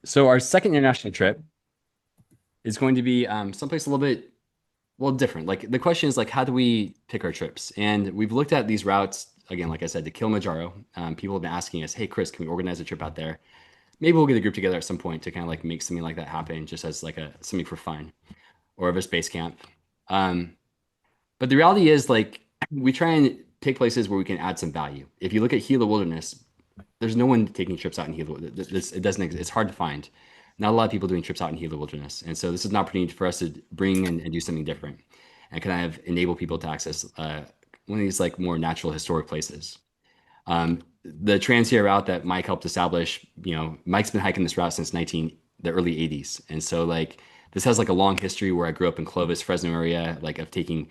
So our second international trip is going to be someplace a little bit, well, different. Like the question is like, how do we pick our trips? And we've looked at these routes again, like I said, to Kilimanjaro. People have been asking us, "Hey, Chris, can we organize a trip out there? Maybe we'll get a group together at some point to kind of like make something like that happen, just as like a something for fun or of a space camp." Um, but the reality is like we try and pick places where we can add some value. If you look at Gila Wilderness, there's no one taking trips out in Gila. It doesn't exist. It's hard to find. Not a lot of people doing trips out in Gila Wilderness. And so this is an opportunity for us to bring and do something different and kind of enable people to access one of these like more natural historic places. The Trans-Sierra route that Mike helped establish, Mike's been hiking this route since the early 80s. And so like this has like a long history where I grew up in Clovis, Fresno area, like of taking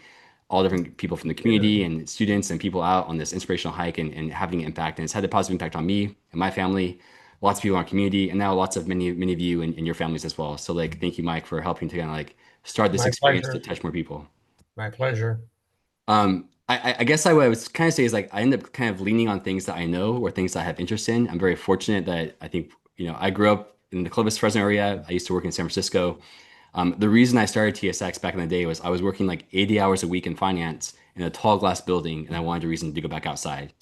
all different people from the community and students and people out on this inspirational hike and having an impact. And it's had a positive impact on me and my family, lots of people in our community, and now lots of many of you and your families as well. So like thank you, Mike, for helping to kind of like start this My experience to pleasure. touch more people. My pleasure. I guess what I would kind of say is like I end up kind of leaning on things that I know or things that I have interest in. I'm very fortunate that I think, I grew up in the Clovis, Fresno area. I used to work in San Francisco. The reason I started TSX back in the day was I was working like 80 hours a week in finance in a tall glass building, and I wanted a reason to go back outside.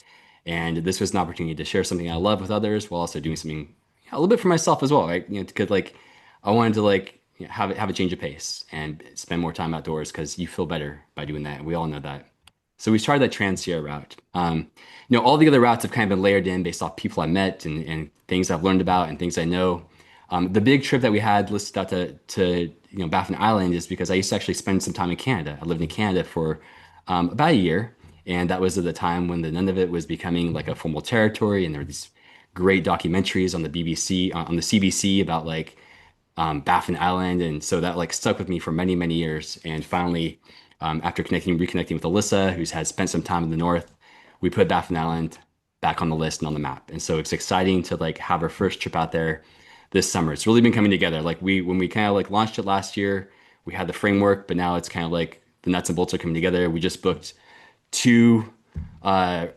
And this was an opportunity to share something I love with others while also doing something a little bit for myself as well, right? Because like I wanted to like have a change of pace and spend more time outdoors because you feel better by doing that. We all know that. So we started that Trans-Sierra route. All the other routes have kind of been layered in based off people I met and things I've learned about and things I know. The big trip that we had listed out to Baffin Island is because I used to actually spend some time in Canada. I lived in Canada for about a year, and that was at the time when the Nunavut was becoming like a formal territory, and there were these great documentaries on the BBC, on the CBC about like Baffin Island, and so that like stuck with me for many years. And finally, after reconnecting with Alyssa, who's had spent some time in the north, we put Baffin Island back on the list and on the map. And so it's exciting to like have our first trip out there this summer. It's really been coming together. Like when we kind of like launched it last year, we had the framework, but now it's kind of like the nuts and bolts are coming together. We just booked two uh,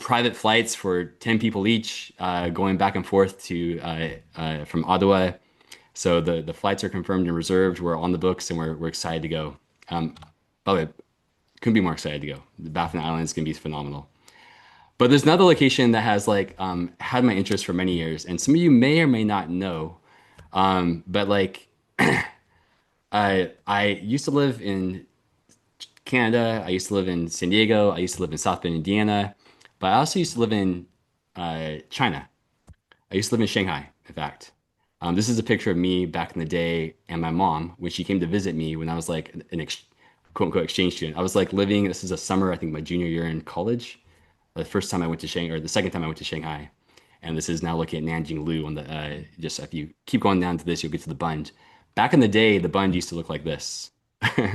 private flights for 10 people each, going back and forth to from Ottawa. So the flights are confirmed and reserved. We're on the books and we're excited to go. Um, by the way, couldn't be more excited to go. The Baffin Islands can be phenomenal. But there's another location that has like had my interest for many years, and some of you may or may not know. But like I used to live in Canada. I used to live in San Diego. I used to live in South Bend, Indiana. But I also used to live in China. I used to live in Shanghai, in fact. This is a picture of me back in the day and my mom when she came to visit me when I was like an quote unquote exchange student. I was like living, this is a summer, I think my junior year in college. The first time I went to Shanghai, or the second time I went to Shanghai. And this is now looking at Nanjing Lu on the, just if you keep going down to this, you'll get to the Bund. Back in the day, the Bund used to look like this.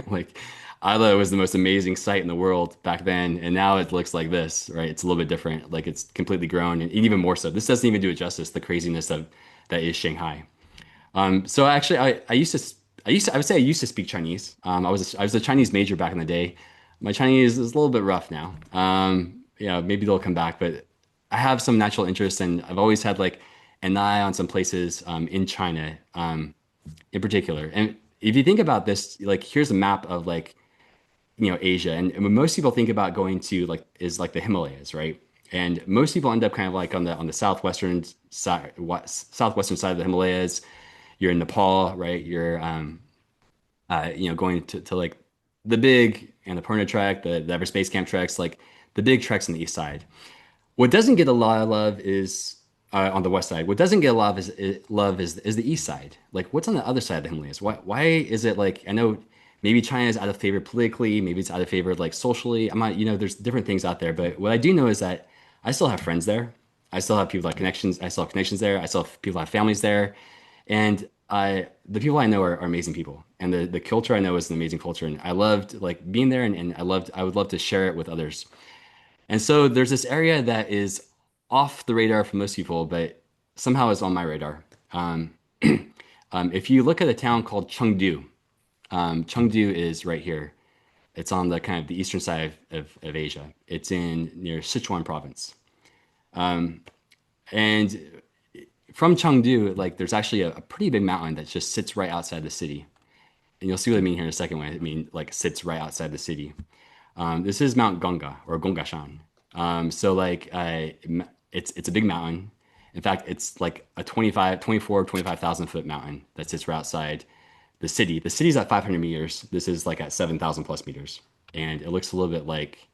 Like, I thought it was the most amazing sight in the world back then. And now it looks like this, right? It's a little bit different. Like, it's completely grown and even more so. This doesn't even do it justice, the craziness of that is Shanghai. So actually, I would say I used to speak Chinese. I was a Chinese major back in the day. My Chinese is a little bit rough now. Yeah, maybe they'll come back, but I have some natural interest, and I've always had like an eye on some places in China, in particular. And if you think about this, like here's a map of like Asia, and when most people think about going to like is like the Himalayas, right? And most people end up kind of like on the southwestern side of the Himalayas. You're in Nepal, right? You're going to like the big Annapurna trek, the Everest Base Camp treks, like the big treks on the east side. What doesn't get a lot of love is on the west side. What doesn't get a lot of love is the east side. Like what's on the other side of the Himalayas? Why is it like I know maybe China is out of favor politically, maybe it's out of favor like socially. I'm not, there's different things out there, but what I do know is that I still have friends there. I still have people like connections. I still have connections there. I still have people have families there. And the people I know are amazing people, and the culture I know is an amazing culture, and I loved like being there, and I would love to share it with others. And so there's this area that is off the radar for most people, but somehow is on my radar. If you look at a town called Chengdu, Chengdu is right here. It's on the kind of the eastern side of Asia. It's in near Sichuan province. And from Chengdu, like there's actually a pretty big mountain that just sits right outside the city. And you'll see what I mean here in a second when I mean like sits right outside the city. This is Mount Gongga or Gonggashan. So like it's a big mountain. In fact, it's like a 25,000 foot mountain that sits right outside the city. The city's at 500 meters. This is like at 7,000 plus meters. And it looks a little bit like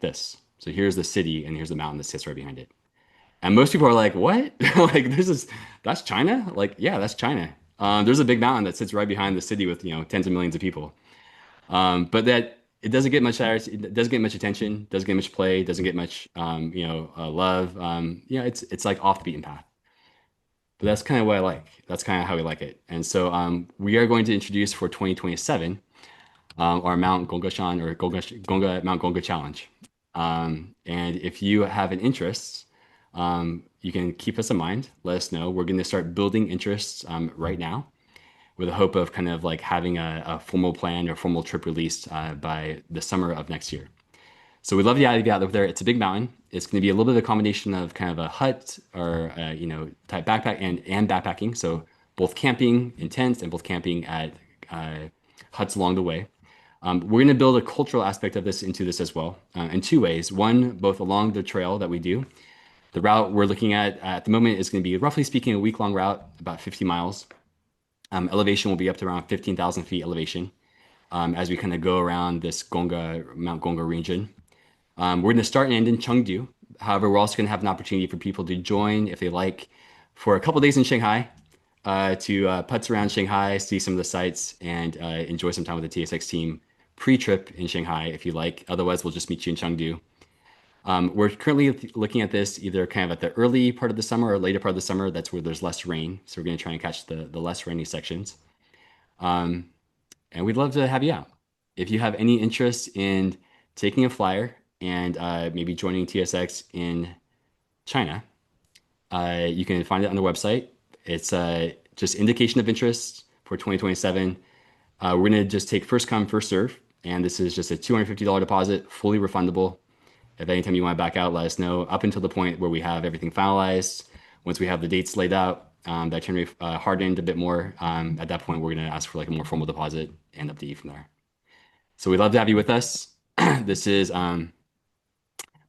this. So here's the city and here's the mountain that sits right behind it. And most people are like, "What? Like that's China? Like, yeah, that's China." There's a big mountain that sits right behind the city with tens of millions of people. But that it doesn't get much it doesn't get much attention, doesn't get much play, doesn't get much love. It's like off the beaten path. But that's kind of what I like. That's kind of how we like it. And so we are going to introduce for 2027 our Mount Gonggashan or Gongga Mount Gongga Challenge. And if you have an interest, you can keep us in mind. Let us know. We're going to start building interests right now with the hope of kind of like having a formal plan or formal trip released by the summer of next year. So we'd love to have you out there. It's a big mountain. It's going to be a little bit of a combination of kind of a hut or type backpack and backpacking. So both camping in tents and both camping at huts along the way. We're going to build a cultural aspect of this into this as well in two ways. One, both along the trail that we do. The route we're looking at the moment is going to be roughly speaking a week long route, about 50 miles. Elevation will be up to around 15,000 feet elevation as we kind of go around this Mount Gongga region. We're going to start and end in Chengdu. However, we're also going to have an opportunity for people to join if they like for a couple days in Shanghai to putz around Shanghai, see some of the sights, and enjoy some time with the TSX team pre-trip in Shanghai if you like. Otherwise, we'll just meet you in Chengdu. We're currently looking at this either kind of at the early part of the summer or later part of the summer. That's where there's less rain. So we're going to try and catch the less rainy sections. Um, and we'd love to have you out. If you have any interest in taking a flyer and maybe joining TSX in China, you can find it on the website. It's just indication of interest for 2027. We're going to just take first come, first serve. And this is just a $250 deposit, fully refundable. If anytime you want to back out, let us know up until the point where we have everything finalized. Once we have the dates laid out, that itinerary hardened a bit more. At that point, we're going to ask for like a more formal deposit and update you from there. So we'd love to have you with us. This is the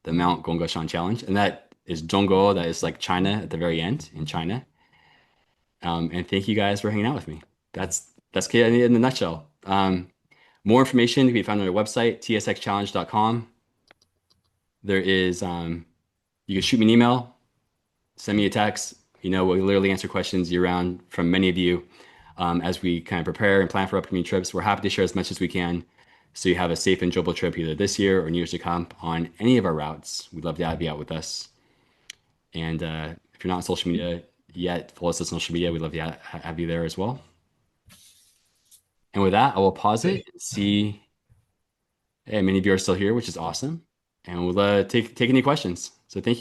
Mount Gonggashan Challenge, and that is Zhongguo. That is like China at the very end in China. And thank you guys for hanging out with me. That's Kate in a nutshell. More information can be found on our website, tsxchallenge.com. There is, you can shoot me an email, send me a text. We'll literally answer questions year round from many of you as we kind of prepare and plan for upcoming trips. We're happy to share as much as we can so you have a safe and enjoyable trip either this year or in years to come on any of our routes. We'd love to have you out with us. And if you're not on social media yet, follow us on social media. We'd love to have you there as well. And with that, I will pause it and see. Hey, many of you are still here, which is awesome. And we'll take any questions. So thank you.